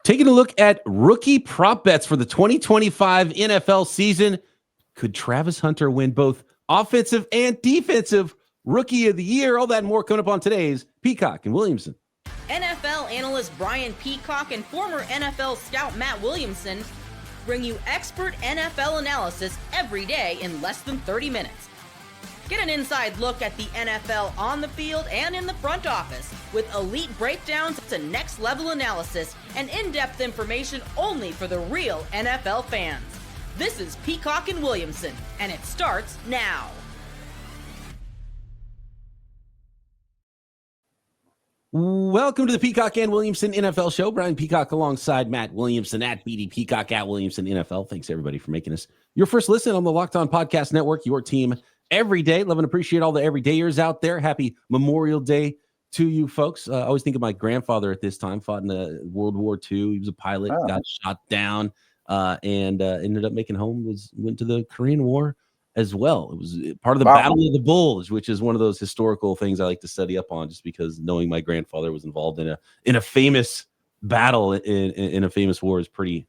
Taking a look at rookie prop bets for the 2025 NFL season. Could Travis Hunter win both offensive and defensive rookie of the year? All that and more coming up on today's Peacock and Williamson. NFL analyst Brian Peacock and former NFL scout Matt Williamson bring you expert NFL analysis every day in less than 30 minutes. Get an inside look at the NFL on the field and in the front office with elite breakdowns to next-level analysis and in-depth information only for the real NFL fans. This is Peacock and Williamson, and it starts now. Welcome to the Peacock and Williamson NFL Show. Brian Peacock alongside Matt Williamson at BD Peacock at Williamson NFL. Thanks, everybody, for making us your first listen on the Locked On Podcast Network, your team every day. Love and appreciate all the everydayers out there. Happy Memorial Day to you folks. I always think of my grandfather at this time, fought in World War II. He was a pilot, got shot down, and ended up making home, went to the Korean War as well. It was part of the Battle of the Bulge, which is one of those historical things I like to study up on, just because knowing my grandfather was involved in a famous battle in a famous war is pretty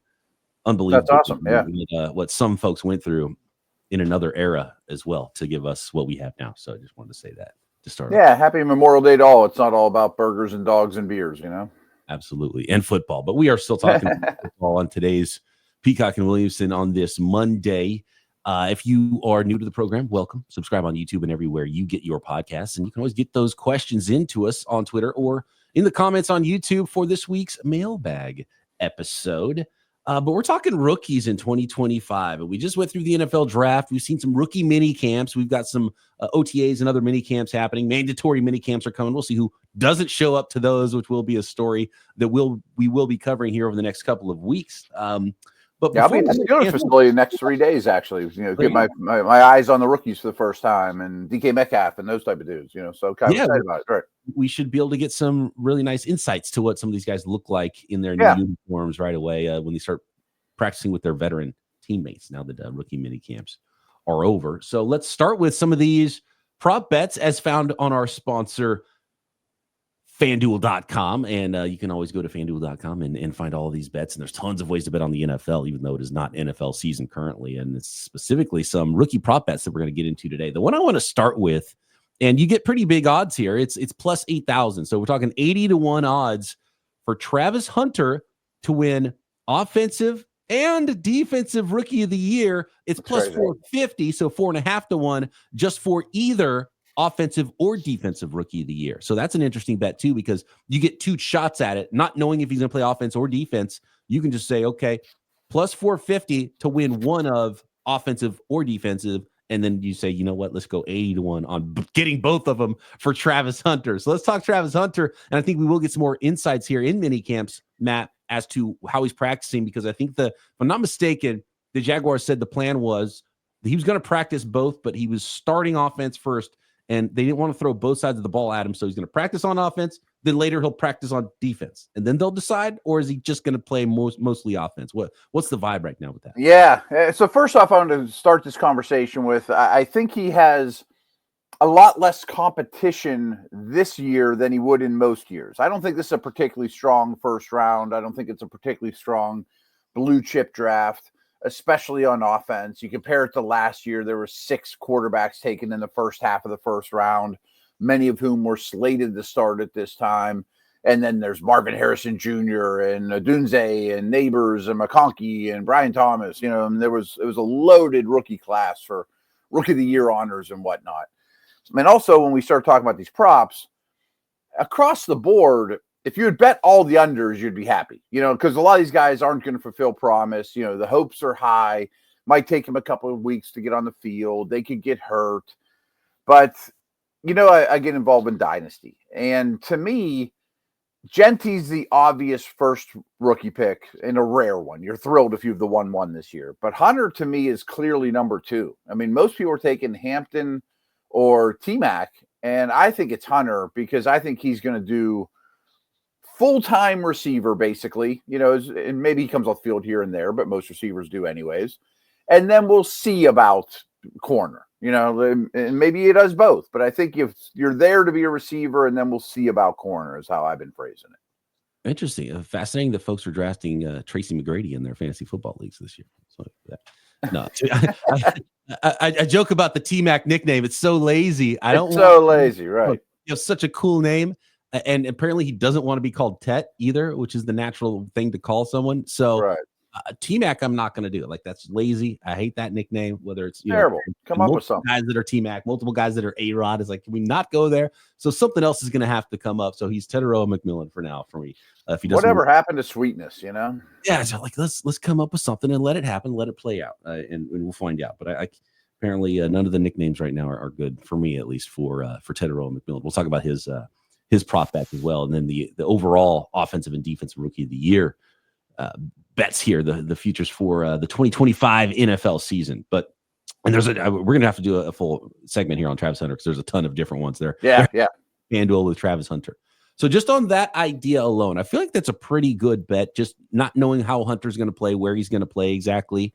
unbelievable. That's awesome. Yeah. What some folks went through in another era as well to give us what we have now. So I just wanted to say that to start. Yeah. Happy Memorial Day to all. It's not all about burgers and dogs and beers, you know? Absolutely. And football, but we are still talking football on today's Peacock and Williamson on this Monday. If you are new to the program, welcome. Subscribe on YouTube and everywhere you get your podcasts. And you can always get those questions into us on Twitter or in the comments on YouTube for this week's mailbag episode. But we're talking rookies in 2025. And we just went through the NFL draft. We've seen some rookie mini camps. We've got some OTAs and other mini camps happening. Mandatory mini camps are coming. We'll see who doesn't show up to those, which will be a story that we will be covering here over the next couple of weeks. But I'll be at the Steelers facility the next 3 days, actually. You know, get my eyes on the rookies for the first time, and DK Metcalf and those type of dudes. You know, so kind of excited about it. Right. We should be able to get some really nice insights to what some of these guys look like in their new uniforms right away when they start practicing with their veteran teammates. Now that rookie mini camps are over, so let's start with some of these prop bets as found on our sponsor, FanDuel.com, and you can always go to FanDuel.com and find all of these bets. And there's tons of ways to bet on the NFL, even though it is not NFL season currently. And it's specifically some rookie prop bets that we're going to get into today. The one I want to start with, and you get pretty big odds here. It's plus 8,000. So we're talking 80-1 odds for Travis Hunter to win offensive and defensive rookie of the year. It's plus 450, so 4.5-1 just for either offensive or defensive rookie of the year. So that's an interesting bet too, because you get two shots at it, not knowing if he's going to play offense or defense. You can just say, okay, plus 450 to win one of offensive or defensive. And then you say, you know what, let's go 80-1 on getting both of them for Travis Hunter. So let's talk Travis Hunter. And I think we will get some more insights here in mini camps, Matt, as to how he's practicing, because I think if I'm not mistaken, the Jaguars said the plan was that he was going to practice both, but he was starting offense first. And they didn't want to throw both sides of the ball at him. So he's going to practice on offense. Then later he'll practice on defense. And then they'll decide, or is he just going to play mostly offense? What's the vibe right now with that? Yeah. So first off, I want to start this conversation with, I think he has a lot less competition this year than he would in most years. I don't think this is a particularly strong first round. I don't think it's a particularly strong blue chip draft, especially on offense. You compare it to last year, there were 6 quarterbacks taken in the first half of the first round, many of whom were slated to start at this time. And then there's Marvin Harrison Jr. and Odunze and Neighbors and McConkey and Brian Thomas. You know, and it was a loaded rookie class for rookie of the year honors and whatnot. And also, when we start talking about these props, across the board, if you would bet all the unders, you'd be happy, you know, because a lot of these guys aren't going to fulfill promise. You know, the hopes are high. Might take them a couple of weeks to get on the field. They could get hurt. But, you know, I get involved in Dynasty. And to me, Jeanty's the obvious first rookie pick and a rare one. You're thrilled if you have the 1-1 this year. But Hunter, to me, is clearly number 2. I mean, most people are taking Hampton or T-Mac, and I think it's Hunter because I think he's going to do full-time receiver, basically, you know, and maybe he comes off field here and there, but most receivers do anyways. And then we'll see about corner, you know, and maybe he does both. But I think if you're there to be a receiver, and then we'll see about corner is how I've been phrasing it. Interesting. Fascinating that folks are drafting Tracy McGrady in their fantasy football leagues this year. So no, I joke about the T-Mac nickname. It's so lazy. Lazy, right? You have such a cool name, and apparently he doesn't want to be called Tet either, which is the natural thing to call someone. So right. T-Mac, I'm not going to do it. Like, that's lazy. I hate that nickname. Whether it's terrible, come up with something. Guys that are T-Mac, multiple guys that are A-Rod. Is like, can we not go there? So something else is going to have to come up. So he's Tetaroa McMillian for now for me. If he doesn't, whatever happened to sweetness, Yeah, so like let's come up with something and let it happen, let it play out, and we'll find out. But I apparently none of the nicknames right now are good for me, at least for Tetaroa McMillian. We'll talk about his prop bets as well, and then the overall offensive and defensive rookie of the year bets here, the futures for the 2025 NFL season. But we're gonna have to do a full segment here on Travis Hunter because there's a ton of different ones there. Yeah. FanDuel with Travis Hunter. So just on that idea alone, I feel like that's a pretty good bet. Just not knowing how Hunter's going to play, where he's going to play exactly.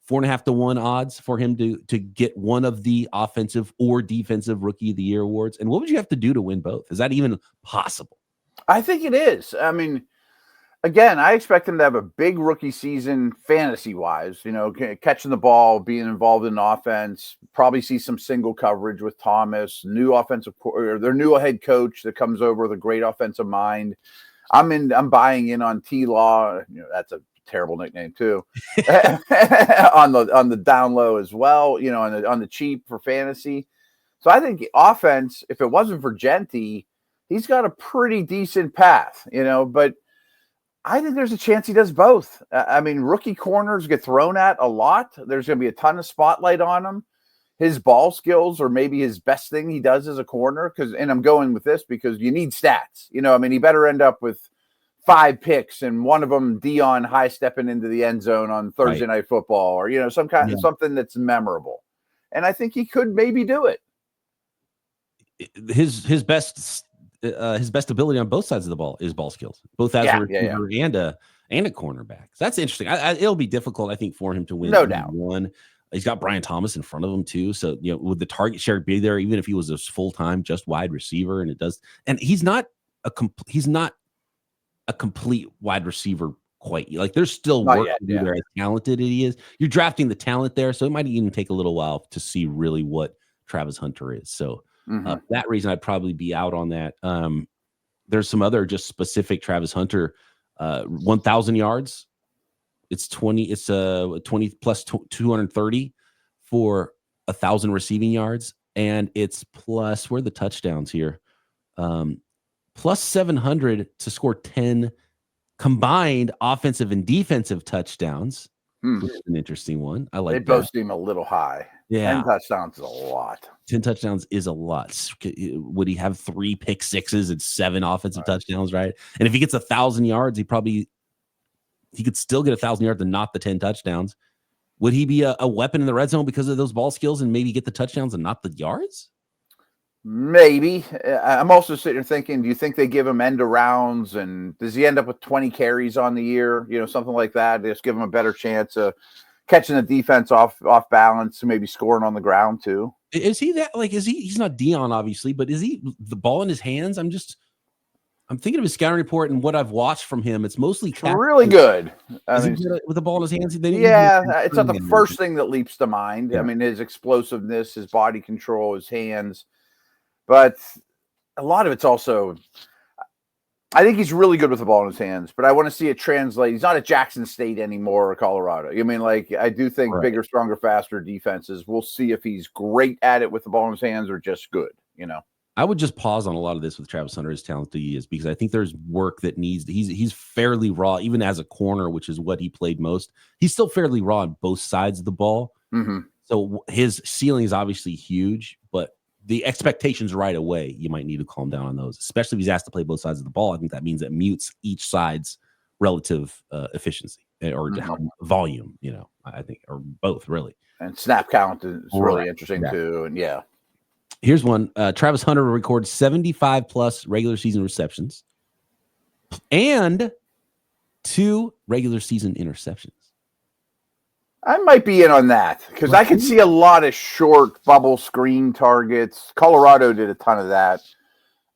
4.5 to 1 odds for him to get one of the offensive or defensive rookie of the year awards. And what would you have to do to win both? Is that even possible? I think it is. I mean, again, I expect him to have a big rookie season fantasy-wise, catching the ball, being involved in offense, probably see some single coverage with Thomas, their new head coach that comes over with a great offensive mind. I'm buying in on T-Law. That's a terrible nickname too. on the down low as well, on the cheap for fantasy. So I think offense, if it wasn't for Jeanty, he's got a pretty decent path, but I think there's a chance he does both. I mean, rookie corners get thrown at a lot. There's going to be a ton of spotlight on him. His ball skills are maybe his best thing he does as a corner. And I'm going with this because you need stats. He better end up with 5 picks and one of them Dion high stepping into the end zone on Thursday Night Football, or something that's memorable. And I think he could maybe do it. His best ability on both sides of the ball is ball skills, both as a receiver and a cornerback. So that's interesting. It'll be difficult, I think, for him to win. No doubt. One, he's got Brian Thomas in front of him too. So would the target share be there, even if he was a full-time just wide receiver? And he's not a complete wide receiver quite. Like, there's still work to do there. As talented as he is, you're drafting the talent there, so it might even take a little while to see really what Travis Hunter is. So. For that reason, I'd probably be out on that. There's some other just specific Travis Hunter, 1,000 yards. It's 20. It's 20 plus 230 for 1,000 receiving yards, and it's plus, where are the touchdowns here? Plus 700 to score 10 combined offensive and defensive touchdowns. Which is an interesting one. I like. They both seem a little high. Yeah, 10 touchdowns is a lot. 10 touchdowns is a lot. Would he have 3 pick sixes and 7 offensive touchdowns, right? And if he gets 1,000 yards, he could still get 1,000 yards and not the 10 touchdowns. Would he be a weapon in the red zone because of those ball skills and maybe get the touchdowns and not the yards? Maybe. I'm also sitting here thinking, do you think they give him end arounds, and does he end up with 20 carries on the year? Something like that. Just give him a better chance of catching the defense off balance and maybe scoring on the ground too. Is he that, like, he's not Dion, obviously, but is he the ball in his hands? I'm thinking of his scouting report and what I've watched from him. It's mostly really good. With the ball in his hands. It's not the first thing that leaps to mind. Yeah. I mean, his explosiveness, his body control, his hands. But a lot of it's also, I think he's really good with the ball in his hands, but I want to see it translate. He's not at Jackson State anymore or Colorado. I do think bigger, stronger, faster defenses. We'll see if he's great at it with the ball in his hands or just good, I would just pause on a lot of this with Travis Hunter, as talented he is, because I think there's work that he's fairly raw, even as a corner, which is what he played most. He's still fairly raw on both sides of the ball. So his ceiling is obviously huge, but the expectations right away, you might need to calm down on those, especially if he's asked to play both sides of the ball. I think that means it mutes each side's relative efficiency or volume, I think, or both, really. And snap count is really interesting too. And here's one. Travis Hunter will record 75 plus regular season receptions and 2 regular season interceptions. I might be in on that because I can see a lot of short bubble screen targets. Colorado did a ton of that.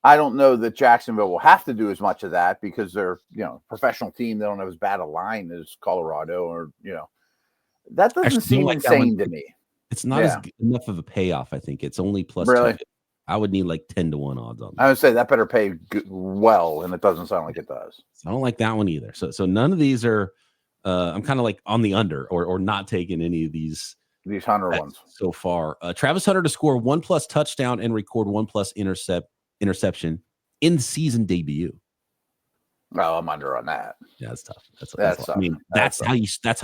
I don't know that Jacksonville will have to do as much of that because they're, a professional team. They don't have as bad a line as Colorado or, that doesn't Actually, seem like that insane one. to me. It's not enough of a payoff. I think it's only plus Really? 2. I would need like 10-1 odds on that. I would say that better pay well, and it doesn't sound like it does. So I don't like that one either. So none of these are. I'm kind of like on the under or not taking any of these Hunter ones so far. Travis Hunter to score 1+ touchdown and record 1+ interception in season debut. Oh, I'm under on that. Yeah, that's tough. That's tough. I mean, that's how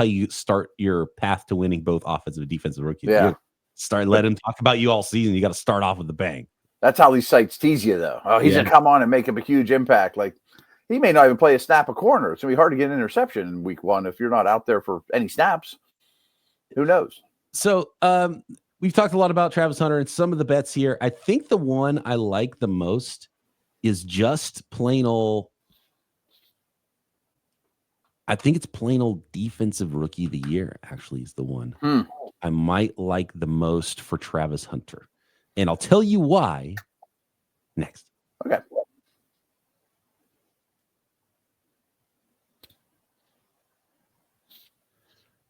you start your path to winning both offensive and defensive rookie. Yeah. Let him talk about you all season. You got to start off with the bang. That's how these sites tease you, though. Oh, he's gonna come on and make a huge impact. Like, he may not even play a snap a corner. It's gonna be hard to get an interception in week 1 if you're not out there for any snaps. Who knows? So we've talked a lot about Travis Hunter and some of the bets here. I think the one I like the most is just plain old. I think it's plain old defensive rookie of the year, actually, is the one I might like the most for Travis Hunter. And I'll tell you why next. Okay.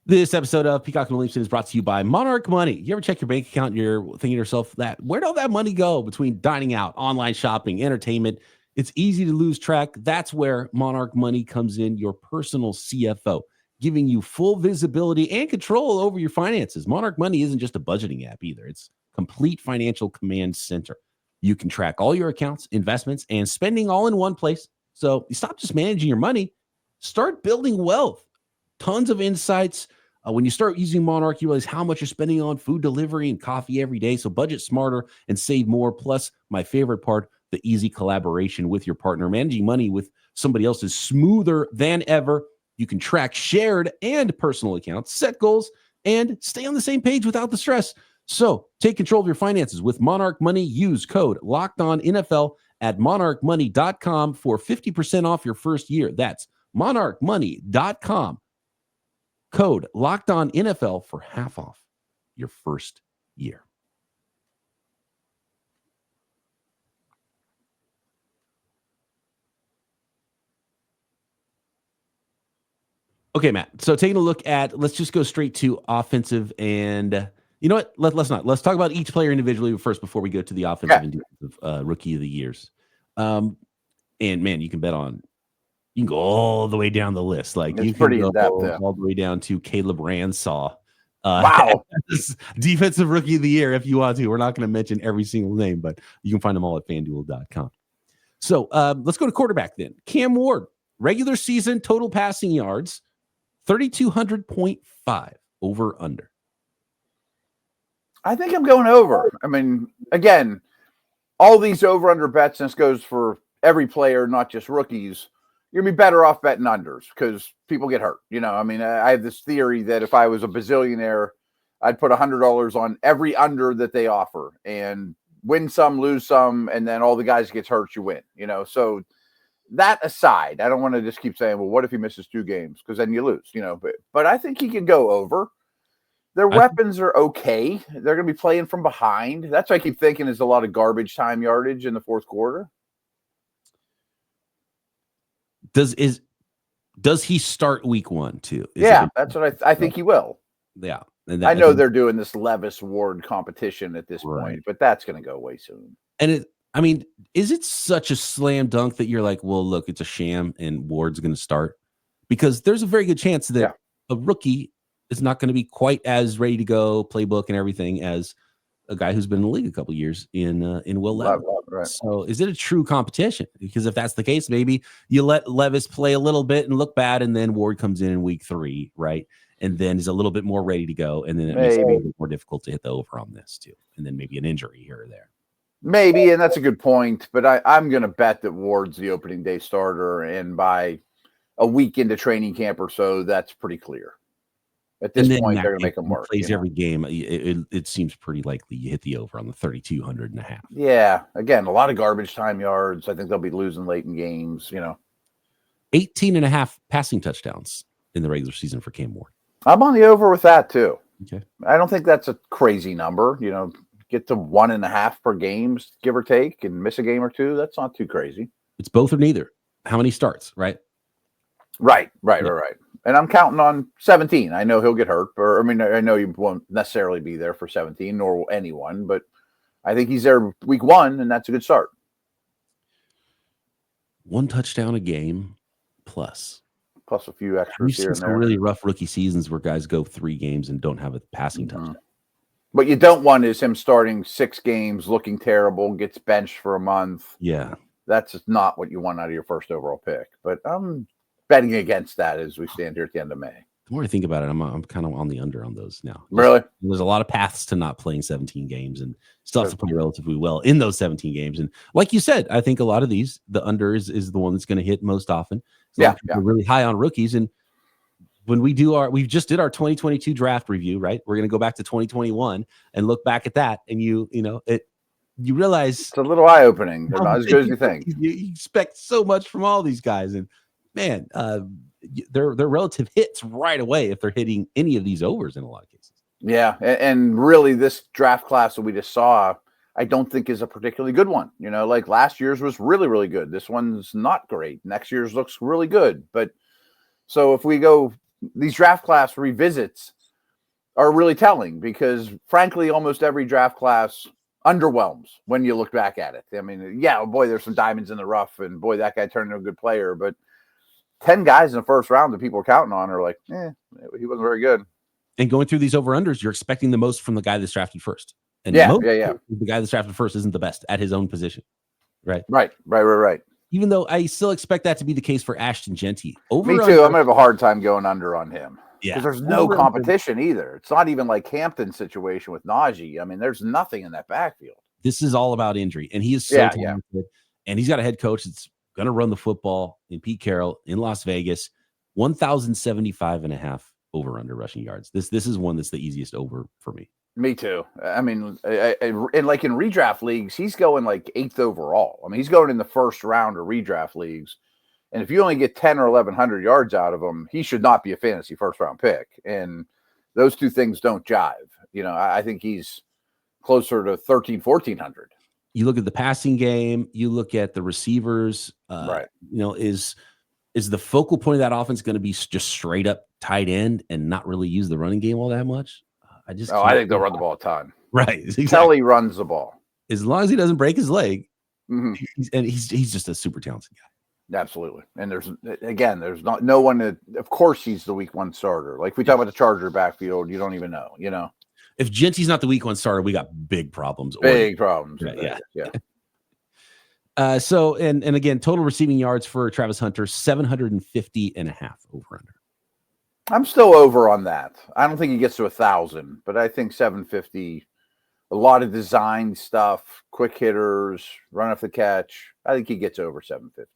This episode of Peacock Williamson is brought to you by Monarch Money. You ever check your bank account and you're thinking to yourself where'd all that money go between dining out, online shopping, entertainment? It's easy to lose track. That's where Monarch Money comes in, your personal CFO, giving you full visibility and control over your finances. Monarch Money isn't just a budgeting app either. It's complete financial command center. You can track all your accounts, investments, and spending all in one place. So you stop just managing your money, start building wealth. Tons of insights. When you start using Monarch, you realize how much you're spending on food delivery and coffee every day. So budget smarter and save more. Plus, my favorite part, the easy collaboration with your partner. Managing money with somebody else is smoother than ever. You can track shared and personal accounts, set goals, and stay on the same page without the stress. So take control of your finances with Monarch Money. Use code LOCKEDONNFL at monarchmoney.com for 50% off your first year. That's monarchmoney.com. Code LOCKEDONNFL for half off your first year. Okay, Matt. So taking a look at, let's just go straight to offensive and you know what? Let's not. Let's talk about each player individually first before we go to the offensive and defensive rookie of the years. And man, you can bet on. You can go all the way down the list. Like it's you can pretty go in-depth, all the way down to Caleb Ransaw. Wow. Defensive rookie of the year if you want to. We're not going to mention every single name, but you can find them all at FanDuel.com. So let's go to quarterback then. Cam Ward, regular season total passing yards, 3,200.5 over under. I think I'm going over. I mean, again, all these over-under bets, and this goes for every player, not just rookies, you're going to be better off betting unders because people get hurt. I mean, I have this theory that if I was a bazillionaire, I'd put $100 on every under that they offer and win some, lose some, and then all the guys gets hurt, you win. So that aside, I don't want to just keep saying, well, what if he misses 2 games? Because then you lose, but I think he can go over. Their weapons are okay. They're going to be playing from behind. That's what I keep thinking is a lot of garbage time yardage in the fourth quarter. Does he start week 1 too? That's what I think he will. Yeah. And I know they're doing this Levis Ward competition at this point, but that's going to go away soon. And is it such a slam dunk that you're like, well, look, it's a sham and Ward's going to start? Because there's a very good chance that a rookie is not going to be quite as ready to go, playbook and everything, as a guy who's been in the league a couple of years in Will Levis. Right. So is it a true competition? Because if that's the case, maybe you let Levis play a little bit and look bad, and then Ward comes in week 3, right? And then is a little bit more ready to go, and then it makes it a little bit more difficult to hit the over on this too. And then maybe an injury here or there. Maybe, and that's a good point. But I'm going to bet that Ward's the opening day starter, and by a week into training camp or so, that's pretty clear. At this point, they're going to make him work. Plays every game. It seems pretty likely you hit the over on the 3,200.5. Yeah. Again, a lot of garbage time yards. I think they'll be losing late in games, 18.5 passing touchdowns in the regular season for Cam Ward. I'm on the over with that too. Okay. I don't think that's a crazy number. get to 1.5 per games, give or take, and miss a game or two. That's not too crazy. It's both or neither. How many starts, right? Right. And I'm counting on 17. I know he'll get hurt, I know he won't necessarily be there for 17, nor will anyone, but I think he's there week 1, and that's a good start. 1 touchdown a game plus a few extras We've here seen and some there. really rough rookie seasons where guys go 3 games and don't have a passing touchdown. What you don't want is him starting 6 games, looking terrible, gets benched for a month. Yeah. That's not what you want out of your first overall pick. But I'm betting against that as we stand here at the end of May. The more I think about it, I'm kind of on the under on those now. Really? There's a lot of paths to not playing 17 games, and still have to play relatively well in those 17 games. And like you said, I think a lot of these, the under is the one that's going to hit most often. We're really high on rookies. And when we just did our 2022 draft review, right? We're going to go back to 2021 and look back at that. And you realize it's a little eye-opening. They're not as good as you think. You expect so much from all these guys. And man, they're relative hits right away if they're hitting any of these overs in a lot of cases. Yeah, and really this draft class that we just saw, I don't think is a particularly good one. Like last year's was really, really good. This one's not great. Next year's looks really good. But so if we go, these draft class revisits are really telling because frankly, almost every draft class underwhelms when you look back at it. I mean, yeah, boy, there's some diamonds in the rough and boy, that guy turned into a good player, but 10 guys in the first round that people are counting on are like, he wasn't very good. And going through these over-unders, you're expecting the most from the guy that's drafted first. And the guy that's drafted first isn't the best at his own position. Right. Even though I still expect that to be the case for Ashton Jeanty. Me too. I'm going to have a hard time going under on him. Yeah. Because there's no competition either. It's not even like Hampton's situation with Najee. I mean, there's nothing in that backfield. This is all about injury. And he is so talented. And he's got a head coach that's going to run the football in Pete Carroll in Las Vegas, 1,075.5 over under rushing yards. This is one that's the easiest over for me. Me too. I mean, in redraft leagues, he's going like 8th overall. I mean, he's going in the first round of redraft leagues. And if you only get 10 or 1,100 yards out of him, he should not be a fantasy first round pick. And those two things don't jive. I think he's closer to 1,400. You look at the passing game, you look at the receivers, right. Is the focal point of that offense going to be just straight up tight end and not really use the running game all that much? I think they'll run the ball a ton. Right. Exactly. Kelly runs the ball. As long as he doesn't break his leg. Mm-hmm. He's just a super talented guy. Absolutely. And there's no one that, of course, he's the week 1 starter. Like we talk about the Charger backfield, you don't even know. If Jeanty's not the week 1 starter, we got big problems. Problems. Yeah. So, and again, total receiving yards for Travis Hunter, 750.5 over under. I'm still over on that. I don't think he gets to 1,000, but I think 750, a lot of design stuff, quick hitters, run off the catch. I think he gets over 750.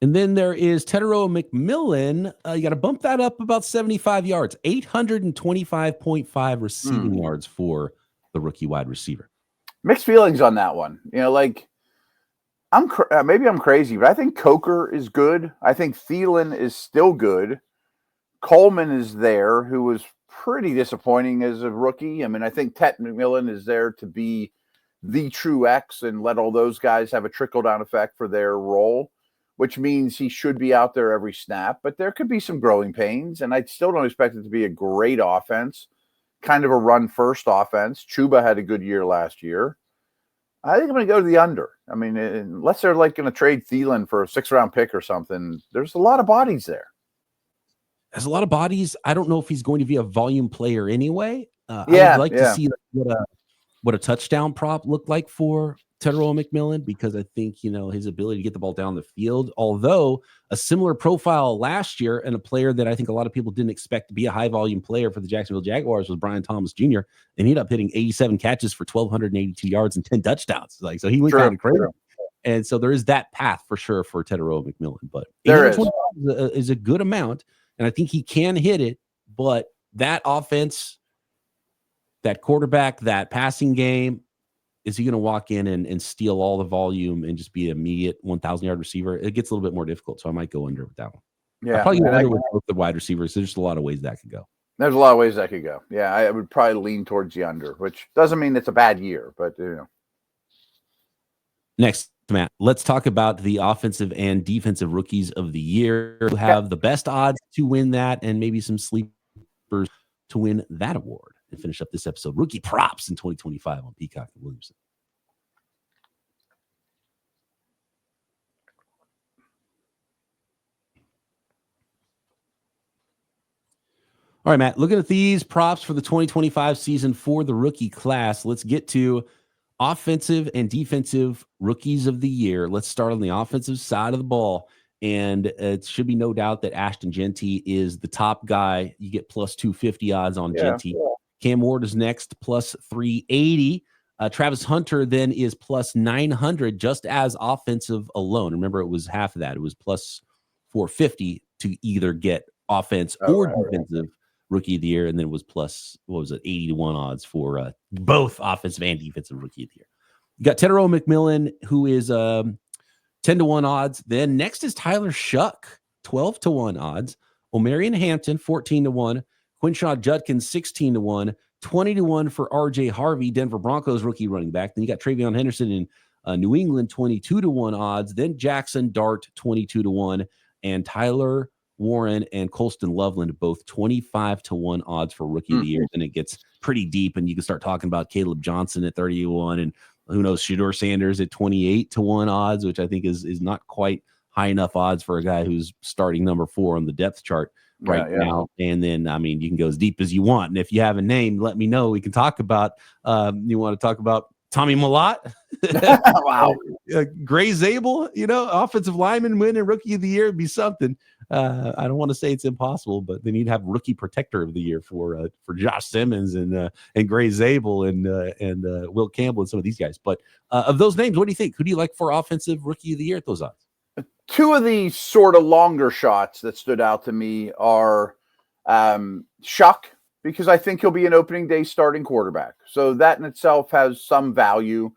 And then there is Tetaroa McMillian. You got to bump that up about 75 yards, 825.5 receiving yards for the rookie wide receiver. Mixed feelings on that one. Maybe I'm crazy, but I think Coker is good. I think Thielen is still good. Coleman is there, who was pretty disappointing as a rookie. I mean, I think Tet McMillan is there to be the true X and let all those guys have a trickle-down effect for their role, which means he should be out there every snap. But there could be some growing pains, and I still don't expect it to be a great offense, kind of a run-first offense. Chuba had a good year last year. I think I'm going to go to the under. I mean, unless they're like going to trade Thielen for a 6th-round pick or something, there's a lot of bodies there. There's a lot of bodies. I don't know if he's going to be a volume player anyway. I would like to see what a touchdown prop looked like for Tetaroa McMillian, because I think, his ability to get the ball down the field, although a similar profile last year and a player that I think a lot of people didn't expect to be a high volume player for the Jacksonville Jaguars was Brian Thomas Jr. And he ended up hitting 87 catches for 1,282 yards and 10 touchdowns. So he went kind of crazy. And so there is that path for sure for Tetaroa McMillian, but there is a good amount. And I think he can hit it, but that offense, that quarterback, that passing game, is he going to walk in and steal all the volume and just be an immediate 1,000-yard receiver? It gets a little bit more difficult, so I might go under with that one. Yeah, I'll probably go under with both the wide receivers. There's just a lot of ways that could go. There's a lot of ways that could go. Yeah, I would probably lean towards the under, which doesn't mean it's a bad year, but Next, Matt, let's talk about the offensive and defensive rookies of the year who have the best odds to win that, and maybe some sleepers to win that award. And finish up this episode, rookie props in 2025 on Peacock and Williamson. All right, Matt, looking at these props for the 2025 season for the rookie class, let's get to offensive and defensive rookies of the year. Let's start on the offensive side of the ball. And it should be no doubt that Ashton Jeanty is the top guy. You get plus 250 odds on Jeanty. Yeah. Cam Ward is next, plus 380. Travis Hunter then is plus 900 just as offensive alone. Remember, it was half of that. It was plus 450 to either get offense or defensive rookie of the year, and then it was plus, 80 to 1 odds for both offensive and defensive rookie of the year. You got Tetaroa McMillian, who is 10 to 1 odds. Then next is Tyler Shuck, 12 to 1 odds. Omarion Hampton, 14 to 1. Quinshaw Judkins, 16 to 1. 20 to 1 for RJ Harvey, Denver Broncos rookie running back. Then you got Travion Henderson in New England, 22 to 1 odds. Then Jackson Dart, 22 to 1. And Tyler Warren and Colston Loveland, both 25 to 1 odds for rookie of the year. And it gets pretty deep, and you can start talking about Caleb Johnson at 30 to 1, and who knows, Shedeur Sanders at 28 to 1 odds, which I think is not quite high enough odds for a guy who's starting number 4 on the depth chart now. And then, I mean, you can go as deep as you want. And if you have a name, let me know. We can talk about, you want to talk about Tommy Mellott? Wow. Gray Zabel, offensive lineman winning rookie of the year would be something. I don't want to say it's impossible, but then you'd have rookie protector of the year for Josh Simmons and Gray Zabel and Will Campbell and some of these guys. But of those names, what do you think? Who do you like for offensive rookie of the year at those odds? Two of the sort of longer shots that stood out to me are Shuck, because I think he'll be an opening day starting quarterback. So that in itself has some value.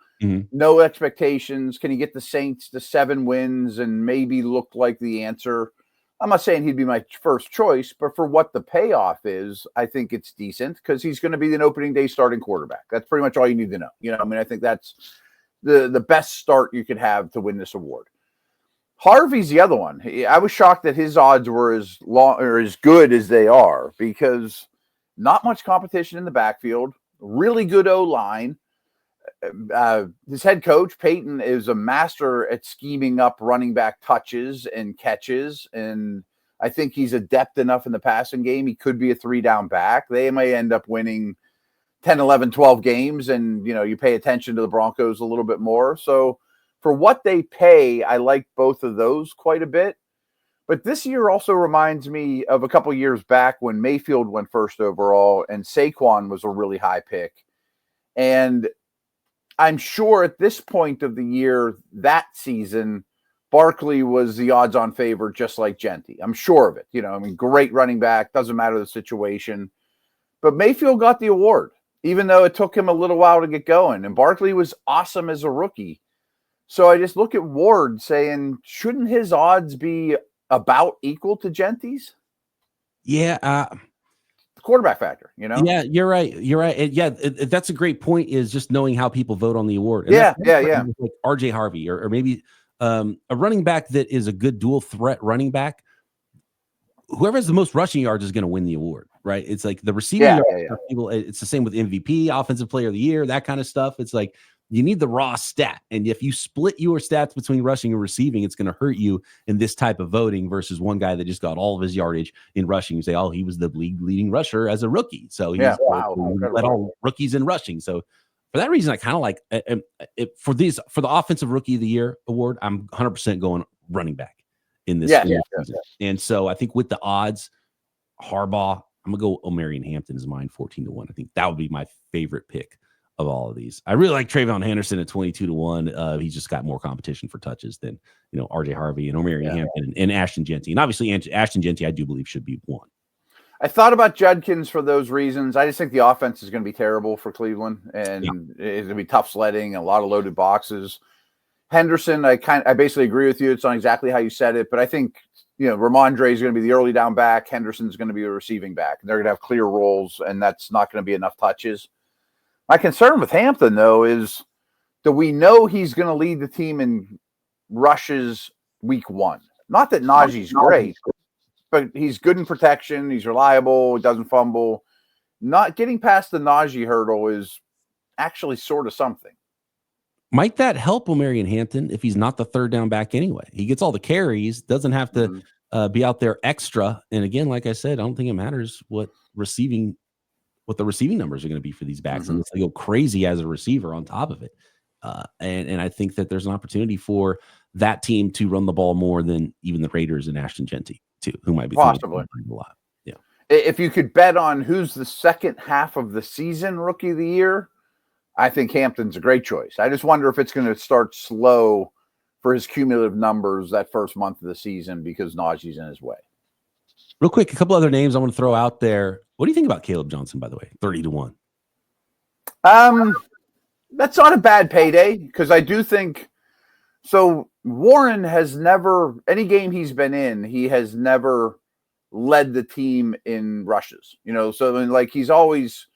No expectations. Can he get the Saints to 7 wins and maybe look like the answer? I'm not saying he'd be my first choice, but for what the payoff is, I think it's decent because he's going to be an opening day starting quarterback. That's pretty much all you need to know. I think that's the best start you could have to win this award. Harvey's the other one. I was shocked that his odds were as long or as good as they are because not much competition in the backfield, really good O-line. His head coach, Peyton, is a master at scheming up running back touches and catches. And I think he's adept enough in the passing game. He could be a 3-down back. They may end up winning 10, 11, 12 games. And, you pay attention to the Broncos a little bit more. So for what they pay, I like both of those quite a bit. But this year also reminds me of a couple years back when Mayfield went first overall and Saquon was a really high pick. And I'm sure at this point of the year, that season, Barkley was the odds-on favorite, just like Jeanty. I'm sure of it. Great running back, doesn't matter the situation. But Mayfield got the award, even though it took him a little while to get going. And Barkley was awesome as a rookie. So I just look at Ward saying, shouldn't his odds be about equal to Jeanty's? Yeah. Quarterback factor, Yeah, you're right. That's a great point, is just knowing how people vote on the award. And like RJ Harvey or maybe a running back that is a good dual threat running back. Whoever has the most rushing yards is going to win the award, right? It's like the receiving yards. People, it's the same with MVP, offensive player of the year, that kind of stuff. It's like you need the raw stat. And if you split your stats between rushing and receiving, it's going to hurt you in this type of voting versus one guy that just got all of his yardage in rushing. You say, oh, he was the league leading rusher as a rookie. So he's led all rookies in rushing. So for that reason, I kind of like for the offensive rookie of the year award, I'm 100% going running back in this. Season. And so I think with the odds, Harbaugh, I'm going to go Omarion Hampton is mine, 14 to 1. I think that would be my favorite pick of all of these. I really like Travion Henderson at 22 to 1. He's just got more competition for touches than, RJ Harvey and Omarion Hampton and Ashton Jeanty. And obviously Ashton Jeanty, I do believe, should be 1. I thought about Judkins for those reasons. I just think the offense is going to be terrible for Cleveland, and it's going to be tough sledding, a lot of loaded boxes. Henderson, I basically agree with you. It's not exactly how you said it, but I think Ramondre is going to be the early down back. Henderson's going to be a receiving back. And they're going to have clear roles, and that's not going to be enough touches. My concern with Hampton, though, is that we know he's going to lead the team in rushes week 1. Not that Najee's great, but he's good in protection. He's reliable. He doesn't fumble. Not getting past the Najee hurdle is actually sort of something. Might that help Omarion Hampton if he's not the third down back anyway? He gets all the carries, doesn't have to be out there extra. And again, like I said, I don't think it matters what the receiving numbers are going to be for these backs, unless they go crazy as a receiver on top of it. And I think that there's an opportunity for that team to run the ball more than even the Raiders and Ashton Jeanty too, who might be possibly a lot. Yeah. If you could bet on who's the second half of the season rookie of the year, I think Hampton's a great choice. I just wonder if it's going to start slow for his cumulative numbers that first month of the season because Najee's in his way. Real quick, a couple other names I want to throw out there. What do you think about Caleb Johnson, by the way? 30-1. That's not a bad payday because I do think so. Warren has never, any game he's been in, he has never led the team in rushes, so like he's always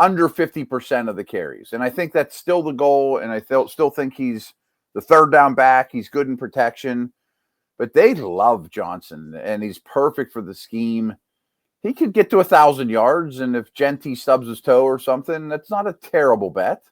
under 50% of the carries. And I think that's still the goal. And I still think he's the third down back. He's good in protection, but they love Johnson and he's perfect for the scheme. He could get to 1,000 yards. And if Jeanty stubs his toe or something, that's not a terrible bet.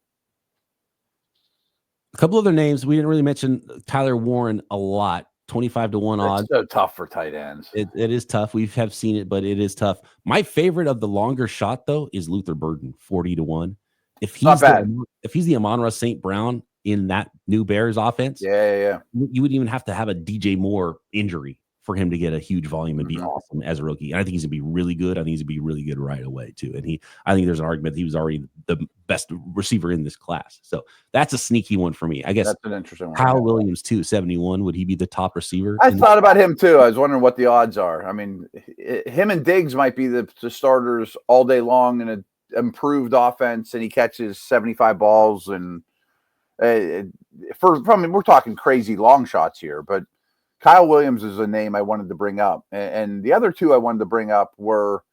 A couple other names. We didn't really mention Tyler Warren a lot. 25-1 odds. It's so tough for tight ends. It is tough. We have seen it, but it is tough. My favorite of the longer shot, though, is Luther Burden, 40-1. If he's the Amon-Ra St. Brown in that new Bears offense, yeah, you wouldn't even have to have a DJ Moore injury for him to get a huge volume and be awesome as a rookie. And I think he's gonna be really good. I think he's gonna be really good right away too. And I think there's an argument that he was already the best receiver in this class. So that's a sneaky one for me. I guess that's an interesting one. Kyle Williams too, 71. Would he be the top receiver? I thought about him too. I was wondering what the odds are. I mean, him and Diggs might be the starters all day long in an improved offense, and he catches 75 balls. And we're talking crazy long shots here, but Kyle Williams is a name I wanted to bring up. And the other two I wanted to bring up were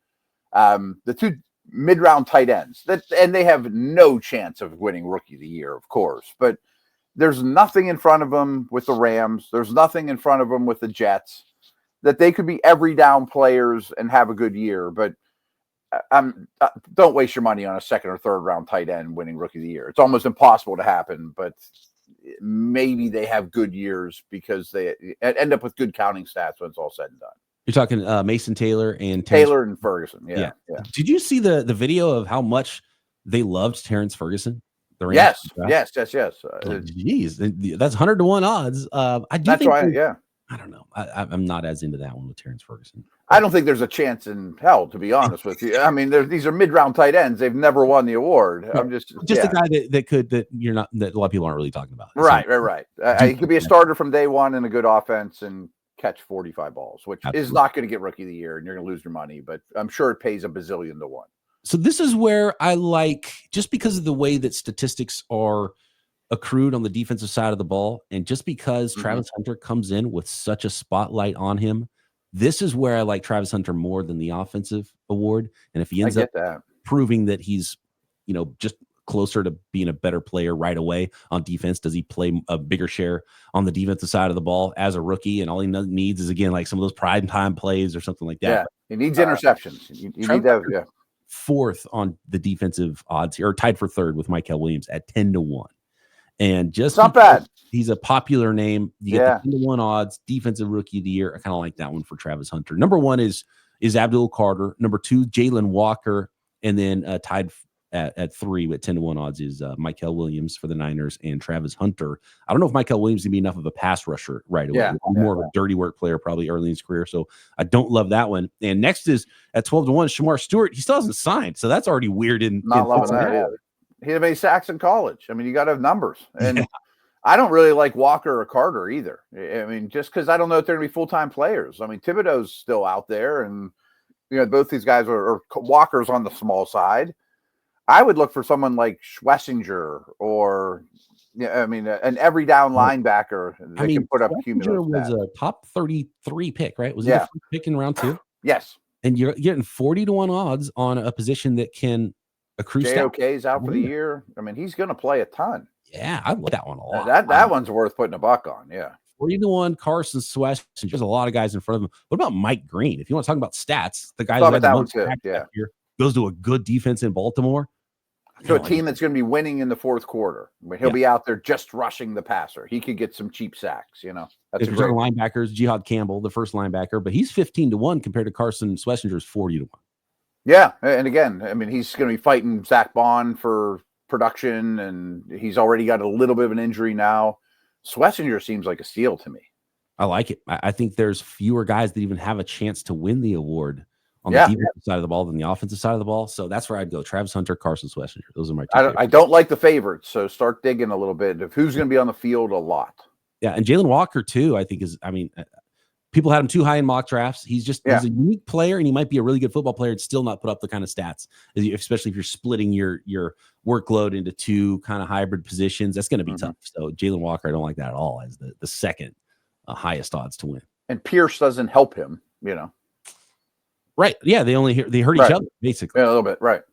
the two mid-round tight ends. And they have no chance of winning Rookie of the Year, of course. But there's nothing in front of them with the Rams. There's nothing in front of them with the Jets. That they could be every down players and have a good year. But don't waste your money on a second or third round tight end winning Rookie of the Year. It's almost impossible to happen, but maybe they have good years because they end up with good counting stats when it's all said and done. You're talking Mason Taylor and Ferguson. Yeah. Did you see the video of how much they loved Terrence Ferguson? Yes. Geez, that's 100-1 odds. I don't know. I'm not as into that one with Terrence Ferguson. I don't think there's a chance in hell, to be honest with you. I mean, these are mid-round tight ends. They've never won the award. I'm just a guy that a lot of people aren't really talking about. Right. He could be a starter from day one in a good offense and catch 45 balls, which is not going to get Rookie of the Year, and you're going to lose your money. But I'm sure it pays $1 bazillion to 1. So this is where I like, just because of the way that statistics are accrued on the defensive side of the ball, and just because Travis Hunter comes in with such a spotlight on him, this is where I like Travis Hunter more than the offensive award. And if he ends up proving that he's, just closer to being a better player right away on defense, does he play a bigger share on the defensive side of the ball as a rookie? And all he needs is, again, like some of those prime time plays or something like that. Yeah, he needs interceptions. You need that. Fourth on the defensive odds here, or tied for third with Michael Williams at 10-1. And just not bad. He's a popular name. You get the 10-1 odds, defensive rookie of the year. I kind of like that one for Travis Hunter. Number one is Abdul Carter. Number two, Jalen Walker. And then tied at 3 with 10-1 odds is Michael Williams for the Niners and Travis Hunter. I don't know if Michael Williams is going to be enough of a pass rusher right away. More of a dirty work player probably early in his career. So I don't love that one. And next is at 12-1, Shamar Stewart. He still hasn't signed. So that's already weird. Not loving that either. He had many sacks in college. I mean, you got to have numbers. And I don't really like Walker or Carter either. I mean, just because I don't know if they're going to be full-time players. I mean, Thibodeau's still out there, and, both these guys are Walker's on the small side. I would look for someone like Schwesinger or Yeah, I mean, an every down linebacker that can put up cumulative was stats. a top 33 pick, right? Was he the first pick in round 2? Yes. And you're getting 40-1 odds on a position that can accrue stats. JOK is out for the year. I mean, he's going to play a ton. Yeah, I like that one a lot. That one's worth putting a buck on. Yeah. 40-1, Carson Schwesinger. There's a lot of guys in front of him. What about Mike Green? If you want to talk about stats, the guy who had the most sacks here goes to a good defense in Baltimore. So a team that's going to be winning in the fourth quarter. I mean, he'll be out there just rushing the passer. He could get some cheap sacks, you know. That's a great linebackers, Jihad Campbell, the first linebacker, but he's 15-1 compared to Carson Schwesinger's 40-1. Yeah, and again, I mean, he's going to be fighting Zach Bond for production, and he's already got a little bit of an injury now. Schwesinger seems like a steal to me. I like it. I think there's fewer guys that even have a chance to win the award on the defensive side of the ball than the offensive side of the ball. So that's where I'd go. Travis Hunter, Carson Schwesinger. Those are my two. I don't like the favorites, so start digging a little bit of who's going to be on the field a lot. Yeah, and Jalen Walker, too, I think people had him too high in mock drafts. He's a unique player, and he might be a really good football player and still not put up the kind of stats, especially if you're splitting your workload into two kind of hybrid positions. That's going to be tough. So Jalen Walker, I don't like that at all as the second highest odds to win. And Pierce doesn't help him, you know. Right. Yeah, they hurt each other, basically. Yeah, a little bit. Right.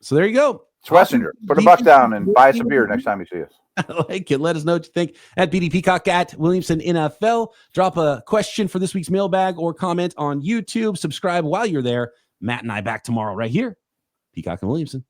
So there you go. Schwesinger, put a buck down and buy us a beer next time you see us. I like it. Let us know what you think at BD Peacock at Williamson NFL. Drop a question for this week's mailbag or comment on YouTube. Subscribe while you're there. Matt and I back tomorrow right here. Peacock and Williamson.